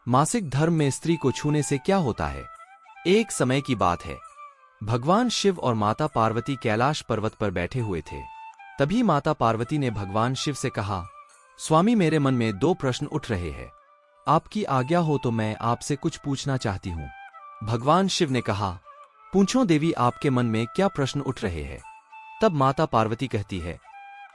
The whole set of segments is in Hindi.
मासिक धर्म में स्त्री को छूने से क्या होता है। एक समय की बात है, भगवान शिव और माता पार्वती कैलाश पर्वत पर बैठे हुए थे। तभी माता पार्वती ने भगवान शिव से कहा, स्वामी मेरे मन में दो प्रश्न उठ रहे हैं, आपकी आज्ञा हो तो मैं आपसे कुछ पूछना चाहती हूँ। भगवान शिव ने कहा, पूछो देवी, आपके मन में क्या प्रश्न उठ रहे हैं। तब माता पार्वती कहती है,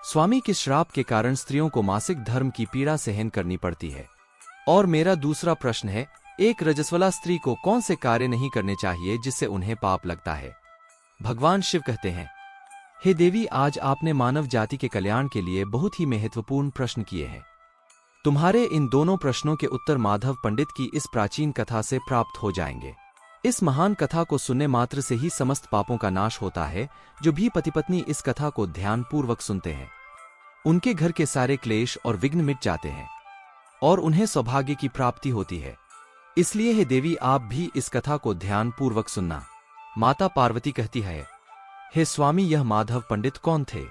स्वामी किस श्राप के कारण स्त्रियों को मासिक धर्म की पीड़ा सहन करनी पड़ती है। और मेरा दूसरा प्रश्न है, एक रजस्वला स्त्री को कौन से कार्य नहीं करने चाहिए जिससे उन्हें पाप लगता है। भगवान शिव कहते हैं, हे देवी, आज आपने मानव जाति के कल्याण के लिए बहुत ही महत्वपूर्ण प्रश्न किए हैं। तुम्हारे इन दोनों प्रश्नों के उत्तर माधव पंडित की इस प्राचीन कथा से प्राप्त हो जाएंगे। इस महान कथा को सुनने मात्र से ही समस्त पापों का नाश होता है। जो भी पति पत्नी इस कथा को ध्यान पूर्वक सुनते हैं, उनके घर के सारे क्लेश और विघ्न मिट जाते हैं और उन्हें सौभाग्य की प्राप्ति होती है। इसलिए हे देवी, आप भी इस कथा को ध्यान पूर्वक सुनना। माता पार्वती कहती है, हे स्वामी, यह माधव पंडित कौन थे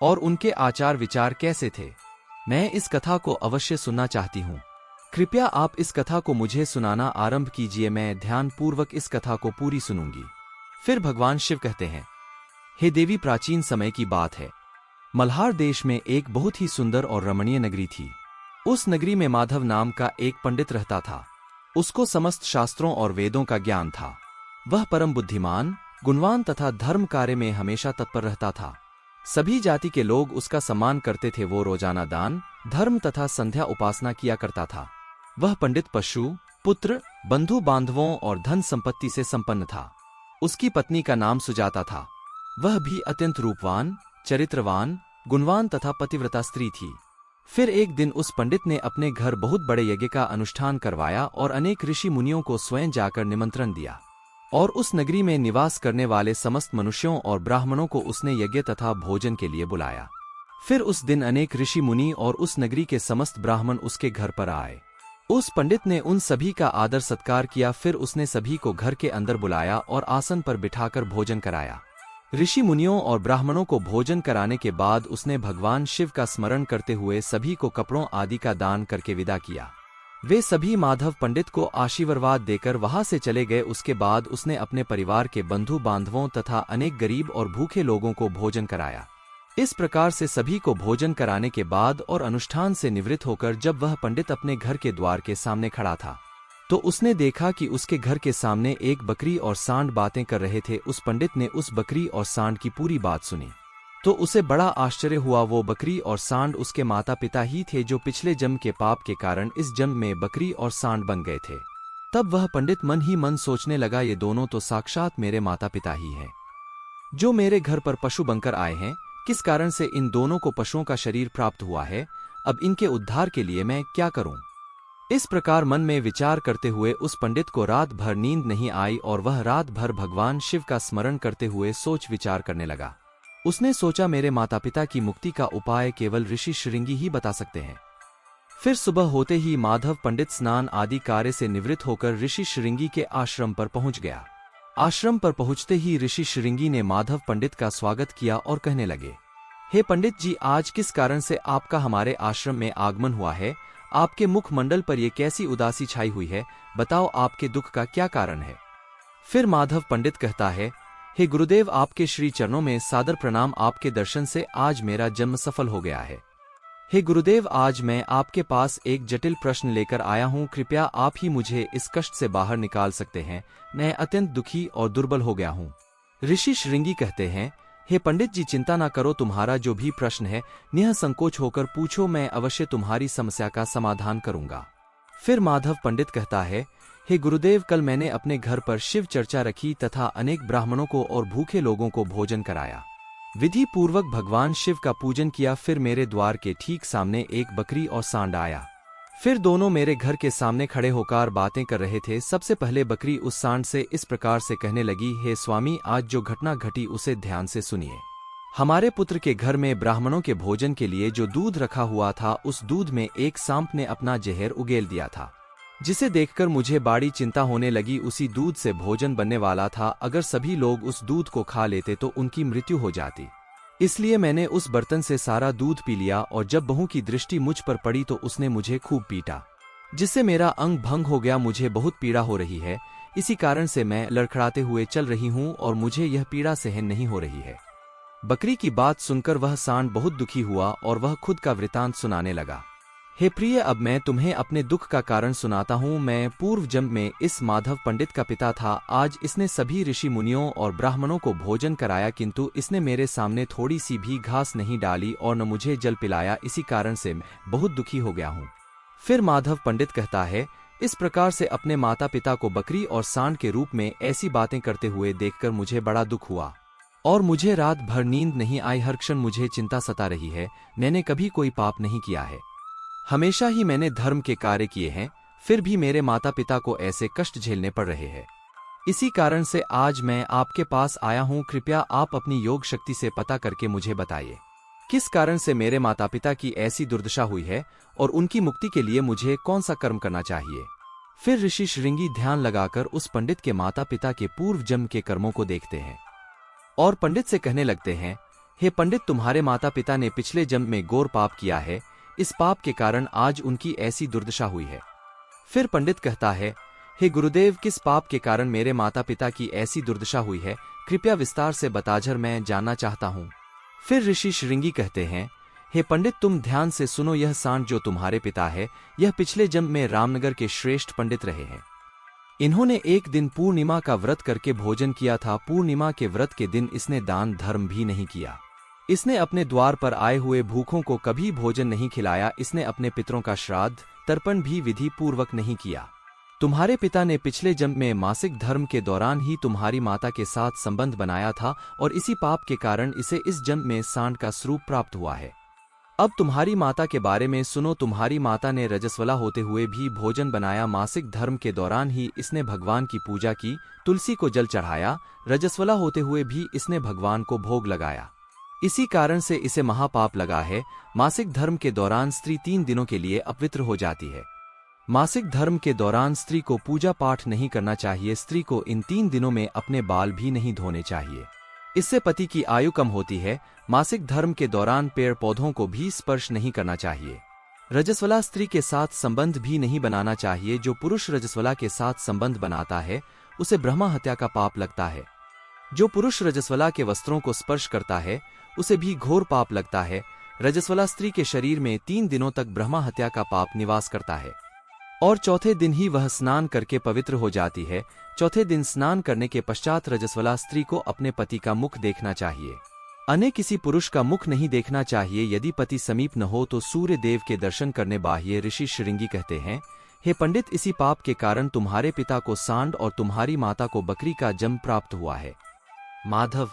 और उनके आचार विचार कैसे थे। मैं इस कथा को अवश्य सुनना चाहती हूँ। कृपया आप इस कथा को मुझे सुनाना आरंभ कीजिए। मैं ध्यान पूर्वक इस कथा को पूरी सुनूंगी। फिर भगवान शिव कहते हैं, हे देवी, प्राचीन समय की बात है। मल्हार देश में एक बहुत ही सुंदर और रमणीय नगरी थी। उस नगरी में माधव नाम का एक पंडित रहता था। उसको समस्त शास्त्रों और वेदों का ज्ञान था। वह परम बुद्धिमान, गुणवान तथा धर्म कार्य में हमेशा तत्पर रहता था। सभी जाति के लोग उसका सम्मान करते थे। वो रोजाना दान, धर्म तथा संध्या उपासना किया करता था। वह पंडित पशु, पुत्र, बंधु बांधवों और धन संपत्ति से संपन्न था। उसकी पत्नी का नाम सुजाता था। वह भी अत्यंत रूपवान, चरित्रवान, गुणवान तथा पतिव्रता स्त्री थी। फिर एक दिन उस पंडित ने अपने घर बहुत बड़े यज्ञ का अनुष्ठान करवाया और अनेक ऋषि मुनियों को स्वयं जाकर निमंत्रण दिया। और उस नगरी में निवास करने वाले समस्त मनुष्यों और ब्राह्मणों को उसने यज्ञ तथा भोजन के लिए बुलाया। फिर उस दिन अनेक ऋषि मुनि और उस नगरी के समस्त ब्राह्मण उसके घर पर आए। उस पंडित ने उन सभी का आदर सत्कार किया। फिर उसने सभी को घर के अंदर बुलाया और आसन पर बिठाकर भोजन कराया। ऋषि मुनियों और ब्राह्मणों को भोजन कराने के बाद उसने भगवान शिव का स्मरण करते हुए सभी को कपड़ों आदि का दान करके विदा किया। वे सभी माधव पंडित को आशीर्वाद देकर वहां से चले गए। उसके बाद उसने अपने परिवार के बंधु बांधवों तथा अनेक गरीब और भूखे लोगों को भोजन कराया। इस प्रकार से सभी को भोजन कराने के बाद और अनुष्ठान से निवृत्त होकर जब वह पंडित अपने घर के द्वार के सामने खड़ा था, तो उसने देखा कि उसके घर के सामने एक बकरी और सांड बातें कर रहे थे। उस पंडित ने उस बकरी और सांड की पूरी बात सुनी तो उसे बड़ा आश्चर्य हुआ। वो बकरी और सांड उसके माता पिता ही थे, जो पिछले जन्म के पाप के कारण इस जन्म में बकरी और सांड बन गए थे। तब वह पंडित मन ही मन सोचने लगा, ये दोनों तो साक्षात मेरे माता पिता ही हैं, जो मेरे घर पर पशु बनकर आए हैं। किस कारण से इन दोनों को पशुओं का शरीर प्राप्त हुआ है। अब इनके उद्धार के लिए मैं क्या करूं। इस प्रकार मन में विचार करते हुए उस पंडित को रात भर नींद नहीं आई और वह रात भर भगवान शिव का स्मरण करते हुए सोच विचार करने लगा। उसने सोचा, मेरे माता पिता की मुक्ति का उपाय केवल ऋषि श्रृंगी ही बता सकते हैं। फिर सुबह होते ही माधव पंडित स्नान आदि कार्य से निवृत्त होकर ऋषि श्रृंगी के आश्रम पर पहुंच गया। आश्रम पर पहुंचते ही ऋषि श्रृंगी ने माधव पंडित का स्वागत किया और कहने लगे, हे पंडित जी, आज किस कारण से आपका हमारे आश्रम में आगमन हुआ है। आपके मुखमंडल पर यह कैसी उदासी छाई हुई है। बताओ, आपके दुख का क्या कारण है। फिर माधव पंडित कहता है, हे गुरुदेव, आपके श्री चरणों में सादर प्रणाम। आपके दर्शन से आज मेरा जन्म सफल हो गया है। हे गुरुदेव, आज मैं आपके पास एक जटिल प्रश्न लेकर आया हूँ। कृपया आप ही मुझे इस कष्ट से बाहर निकाल सकते हैं। मैं अत्यंत दुखी और दुर्बल हो गया हूँ। ऋषि श्रृंगी कहते हैं, हे पंडित जी, चिंता ना करो। तुम्हारा जो भी प्रश्न है निःसंकोच होकर पूछो, मैं अवश्य तुम्हारी समस्या का समाधान करूंगा। फिर माधव पंडित कहता है, हे गुरुदेव, कल मैंने अपने घर पर शिव चर्चा रखी तथा अनेक ब्राह्मणों को और भूखे लोगों को भोजन कराया। विधि पूर्वक भगवान शिव का पूजन किया। फिर मेरे द्वार के ठीक सामने एक बकरी और सांड आया। फिर दोनों मेरे घर के सामने खड़े होकर बातें कर रहे थे। सबसे पहले बकरी उस सांड से इस प्रकार से कहने लगी, हे स्वामी, आज जो घटना घटी उसे ध्यान से सुनिए। हमारे पुत्र के घर में ब्राह्मणों के भोजन के लिए जो दूध रखा हुआ था, उस दूध में एक सांप ने अपना जहर उगेल दिया था, जिसे देखकर मुझे बड़ी चिंता होने लगी। उसी दूध से भोजन बनने वाला था। अगर सभी लोग उस दूध को खा लेते तो उनकी मृत्यु हो जाती। इसलिए मैंने उस बर्तन से सारा दूध पी लिया और जब बहू की दृष्टि मुझ पर पड़ी तो उसने मुझे खूब पीटा। जिससे मेरा अंग भंग हो गया। मुझे बहुत पीड़ा हो रही है, इसी कारण से मैं लड़खड़ाते हुए चल रही हूँ और मुझे यह पीड़ा सहन नहीं हो रही है। बकरी की बात सुनकर वह सांड बहुत दुखी हुआ और वह खुद का वृतांत सुनाने लगा। हे प्रिय, अब मैं तुम्हें अपने दुख का कारण सुनाता हूँ। मैं पूर्व जन्म में इस माधव पंडित का पिता था। आज इसने सभी ऋषि मुनियों और ब्राह्मणों को भोजन कराया, किंतु इसने मेरे सामने थोड़ी सी भी घास नहीं डाली और न मुझे जल पिलाया। इसी कारण से मैं बहुत दुखी हो गया हूँ। फिर माधव पंडित कहता है, इस प्रकार से अपने माता पिता को बकरी और सांड के रूप में ऐसी बातें करते हुए देखकर मुझे बड़ा दुख हुआ और मुझे रात भर नींद नहीं आई। हर क्षण मुझे चिंता सता रही है। मैंने कभी कोई पाप नहीं किया है, हमेशा ही मैंने धर्म के कार्य किए हैं, फिर भी मेरे माता पिता को ऐसे कष्ट झेलने पड़ रहे हैं। इसी कारण से आज मैं आपके पास आया हूँ। कृपया आप अपनी योग शक्ति से पता करके मुझे बताइए, किस कारण से मेरे माता पिता की ऐसी दुर्दशा हुई है और उनकी मुक्ति के लिए मुझे कौन सा कर्म करना चाहिए। फिर ऋषि श्रृंगी ध्यान लगाकर उस पंडित के माता पिता के पूर्व जन्म के कर्मों को देखते हैं और पंडित से कहने लगते हैं, हे पंडित, तुम्हारे माता पिता ने पिछले जन्म में घोर पाप किया है, इस पाप के कारण आज उनकी ऐसी दुर्दशा हुई है। फिर पंडित कहता है, हे गुरुदेव, किस पाप के कारण मेरे माता पिता की ऐसी दुर्दशा हुई है, कृपया विस्तार से बताकर मैं जानना चाहता हूँ। फिर ऋषि श्रृंगी कहते हैं, हे पंडित, तुम ध्यान से सुनो। यह सांड जो तुम्हारे पिता है, यह पिछले जन्म में रामनगर के श्रेष्ठ पंडित रहे हैं। इन्होंने एक दिन पूर्णिमा का व्रत करके भोजन किया था। पूर्णिमा के व्रत के दिन इसने दान धर्म भी नहीं किया। इसने अपने द्वार पर आए हुए भूखों को कभी भोजन नहीं खिलाया। इसने अपने पितरों का श्राद्ध तर्पण भी विधि पूर्वक नहीं किया। तुम्हारे पिता ने पिछले जन्म में मासिक धर्म के दौरान ही तुम्हारी माता के साथ संबंध बनाया था और इसी पाप के कारण इसे इस जन्म में सांड का स्वरूप प्राप्त हुआ है। अब तुम्हारी माता के बारे में सुनो। तुम्हारी माता ने रजस्वला होते हुए भी भोजन बनाया। मासिक धर्म के दौरान ही इसने भगवान की पूजा की, तुलसी को जल चढ़ाया। रजस्वला होते हुए भी इसने भगवान को भोग लगाया, इसी कारण से इसे महापाप लगा है। मासिक धर्म के दौरान स्त्री 3 दिनों के लिए अपवित्र हो जाती है। मासिक धर्म के दौरान स्त्री को पूजा पाठ नहीं करना चाहिए। स्त्री को इन 3 दिनों में अपने बाल भी नहीं धोने चाहिए, इससे पति की आयु कम होती है। मासिक धर्म के दौरान पेड़ पौधों को भी स्पर्श नहीं करना चाहिए। रजस्वला स्त्री के साथ संबंध भी नहीं बनाना चाहिए। जो पुरुष रजस्वला के साथ संबंध बनाता है उसे ब्रह्मा हत्या का पाप लगता है। जो पुरुष रजस्वला के वस्त्रों को स्पर्श करता है उसे भी घोर पाप लगता है। रजस्वला स्त्री के शरीर में 3 दिनों तक ब्रह्मा हत्या का पाप निवास करता है और चौथे दिन ही वह स्नान करके पवित्र हो जाती है। चौथे दिन स्नान करने के पश्चात रजस्वला स्त्री को अपने पति का मुख देखना चाहिए, अन्य किसी पुरुष का मुख नहीं देखना चाहिए। यदि पति समीप न हो तो सूर्य देव के दर्शन करने बाह्य। ऋषि श्रृंगी कहते हैं, हे पंडित, इसी पाप के कारण तुम्हारे पिता को सांड और तुम्हारी माता को बकरी का जन्म प्राप्त हुआ है। माधव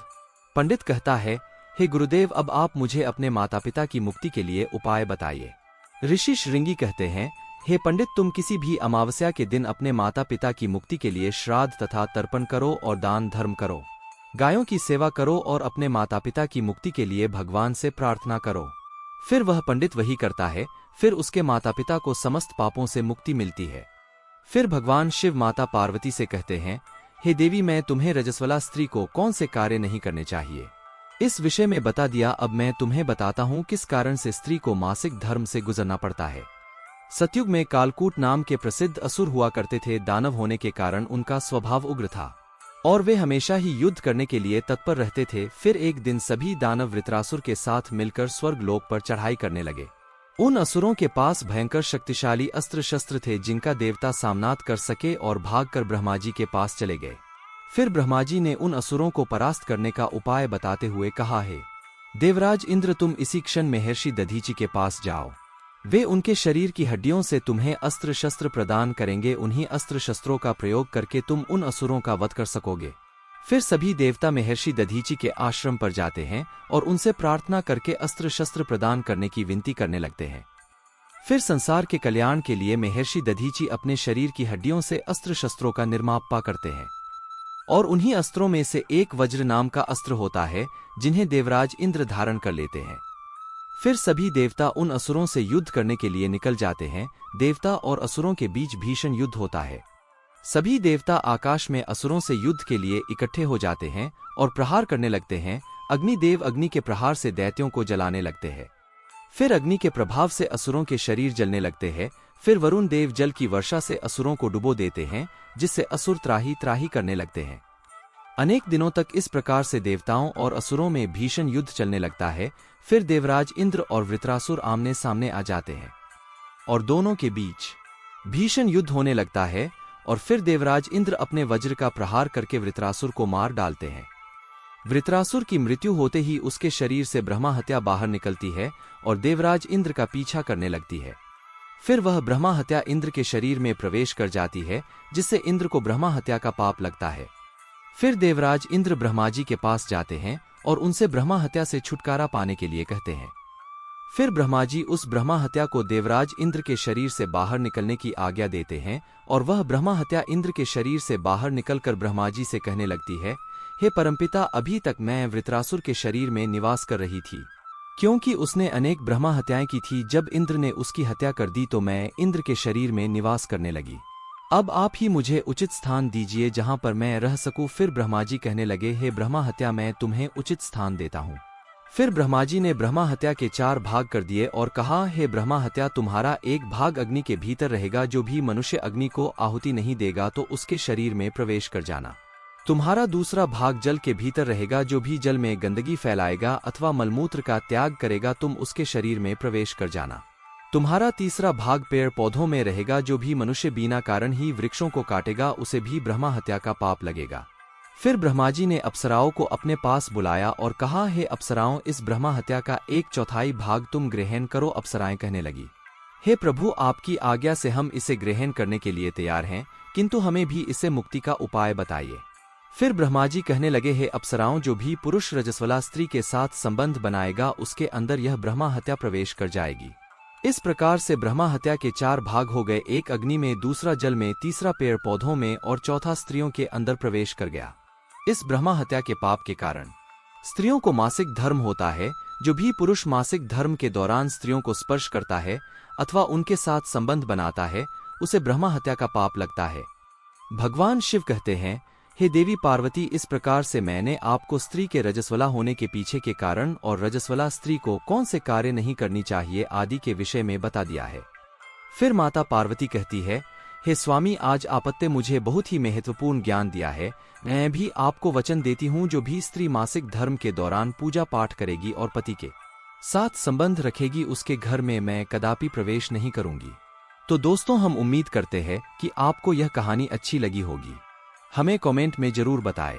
पंडित कहता है, हे गुरुदेव, अब आप मुझे अपने माता पिता की मुक्ति के लिए उपाय बताइए। ऋषि श्रृंगी कहते हैं, हे पंडित, तुम किसी भी अमावस्या के दिन अपने माता पिता की मुक्ति के लिए श्राद्ध तथा तर्पण करो और दान धर्म करो, गायों की सेवा करो और अपने माता पिता की मुक्ति के लिए भगवान से प्रार्थना करो। फिर वह पंडित वही करता है। फिर उसके माता पिता को समस्त पापों से मुक्ति मिलती है। फिर भगवान शिव माता पार्वती से कहते हैं, हे देवी, मैं तुम्हें रजस्वला स्त्री को कौन से कार्य नहीं करने चाहिए इस विषय में बता दिया। अब मैं तुम्हें बताता हूँ किस कारण से स्त्री को मासिक धर्म से गुजरना पड़ता है। सतयुग में कालकूट नाम के प्रसिद्ध असुर हुआ करते थे। दानव होने के कारण उनका स्वभाव उग्र था और वे हमेशा ही युद्ध करने के लिए तत्पर रहते थे। फिर एक दिन सभी दानव वृत्रासुर के साथ मिलकर स्वर्ग लोक पर चढ़ाई करने लगे। उन असुरों के पास भयंकर शक्तिशाली अस्त्र शस्त्र थे जिनका देवता सामनात कर सके और भागकर ब्रह्मा जी के पास चले गए। फिर ब्रह्मा जी ने उन असुरों को परास्त करने का उपाय बताते हुए कहा है, देवराज इंद्र, तुम इसी क्षण महर्षि दधीचि के पास जाओ। वे उनके शरीर की हड्डियों से तुम्हें अस्त्र शस्त्र प्रदान करेंगे। उन्हीं अस्त्र शस्त्रों का प्रयोग करके तुम उन असुरों का वध कर सकोगे। फिर सभी देवता महर्षि दधीचि के आश्रम पर जाते हैं और उनसे प्रार्थना करके अस्त्र शस्त्र प्रदान करने की विनती करने लगते हैं। फिर संसार के कल्याण के लिए महर्षि दधीचि अपने शरीर की हड्डियों से अस्त्र शस्त्रों का निर्माण करते हैं और उन्हीं अस्त्रों में से एक वज्र नाम का अस्त्र होता है जिन्हें देवराज इंद्र धारण कर लेते हैं। फिर सभी देवता उन असुरों से युद्ध करने के लिए निकल जाते हैं। देवता और असुरों के बीच भीषण युद्ध होता है। सभी देवता आकाश में असुरों से युद्ध के लिए इकट्ठे हो जाते हैं और प्रहार करने लगते हैं। अग्निदेव अग्नि के प्रहार से दैत्यों को जलाने लगते हैं। फिर अग्नि के प्रभाव से असुरों के शरीर जलने लगते हैं। फिर वरुण देव जल की वर्षा से असुरों को डुबो देते हैं, जिससे असुर त्राही त्राही करने लगते हैं। अनेक दिनों तक इस प्रकार से देवताओं और असुरों में भीषण युद्ध चलने लगता है। फिर देवराज इंद्र और वृत्रासुर आमने सामने आ जाते हैं और दोनों के बीच भीषण युद्ध होने लगता है। और फिर देवराज इंद्र अपने वज्र का प्रहार करके वृत्रासुर को मार डालते हैं। वृत्रासुर की मृत्यु होते ही उसके शरीर से ब्रह्मा हत्या बाहर निकलती है और देवराज इंद्र का पीछा करने लगती है। फिर वह ब्रह्मा हत्या इंद्र के शरीर में प्रवेश कर जाती है, जिससे इंद्र को ब्रह्मा हत्या का पाप लगता है। फिर देवराज इंद्र ब्रह्मा जी के पास जाते हैं और उनसे ब्रह्मा हत्या से छुटकारा पाने के लिए कहते हैं। फिर ब्रह्मा जी उस ब्रह्मा हत्या को देवराज इंद्र के शरीर से बाहर निकलने की आज्ञा देते हैं और वह ब्रह्मा हत्या इंद्र के शरीर से बाहर निकलकर ब्रह्मा जी से कहने लगती है, हे परमपिता, अभी तक मैं वृत्रासुर के शरीर में निवास कर रही थी, क्योंकि उसने अनेक ब्रह्मा हत्याएं की थी। जब इंद्र ने उसकी हत्या कर दी तो मैं इंद्र के शरीर में निवास करने लगी। अब आप ही मुझे उचित स्थान दीजिए जहां पर मैं रह सकूं। फिर ब्रह्मा जी कहने लगे, हे ब्रह्मा हत्या, मैं तुम्हें उचित स्थान देता हूं। फिर ब्रह्मा जी ने ब्रह्मा हत्या के 4 भाग कर दिए और कहा, हे ब्रह्मा हत्या, तुम्हारा एक भाग अग्नि के भीतर रहेगा। जो भी मनुष्य अग्नि को आहुति नहीं देगा तो उसके शरीर में प्रवेश कर जाना। तुम्हारा दूसरा भाग जल के भीतर रहेगा। जो भी जल में गंदगी फैलाएगा अथवा मलमूत्र का त्याग करेगा, तुम उसके शरीर में प्रवेश कर जाना। तुम्हारा तीसरा भाग पेड़ पौधों में रहेगा। जो भी मनुष्य बिना कारण ही वृक्षों को काटेगा, उसे भी ब्रह्मा हत्या का पाप लगेगा। फिर ब्रह्मा जी ने अप्सराओं को अपने पास बुलाया और कहा, हे अप्सराओं, इस ब्रह्मा हत्या का 1/4 भाग तुम ग्रहण करो। अप्सराएं कहने लगी, हे प्रभु, आपकी आज्ञा से हम इसे ग्रहण करने के लिए तैयार हैं, किंतु हमें भी इससे मुक्ति का उपाय बताइए। फिर ब्रह्मा जी कहने लगे, हे अप्सराओं, जो भी पुरुष रजस्वला स्त्री के साथ संबंध बनाएगा उसके अंदर यह ब्रह्मा हत्या प्रवेश कर जाएगी। इस प्रकार से ब्रह्मा हत्या के 4 भाग हो गए, एक अग्नि में, दूसरा जल में, तीसरा पेड़ पौधों में और चौथा स्त्रियों के अंदर प्रवेश कर गया। इस ब्रह्मा हत्या के पाप के कारण स्त्रियों को मासिक धर्म होता है। जो भी पुरुष मासिक धर्म के दौरान स्त्रियों को स्पर्श करता है अथवा उनके साथ संबंध बनाता है, उसे ब्रह्मा हत्या का पाप लगता है। भगवान शिव कहते हैं, हे देवी पार्वती, इस प्रकार से मैंने आपको स्त्री के रजस्वला होने के पीछे के कारण और रजस्वला स्त्री को कौन से कार्य नहीं करनी चाहिए आदि के विषय में बता दिया है। फिर माता पार्वती कहती है, हे स्वामी, आज आपत्ते मुझे बहुत ही महत्वपूर्ण ज्ञान दिया है। मैं भी आपको वचन देती हूँ, जो भी स्त्री मासिक धर्म के दौरान पूजा पाठ करेगी और पति के साथ संबंध रखेगी, उसके घर में मैं कदापि प्रवेश नहीं करूंगी। तो दोस्तों, हम उम्मीद करते हैं कि आपको यह कहानी अच्छी लगी होगी। हमें कमेंट में जरूर बताएं।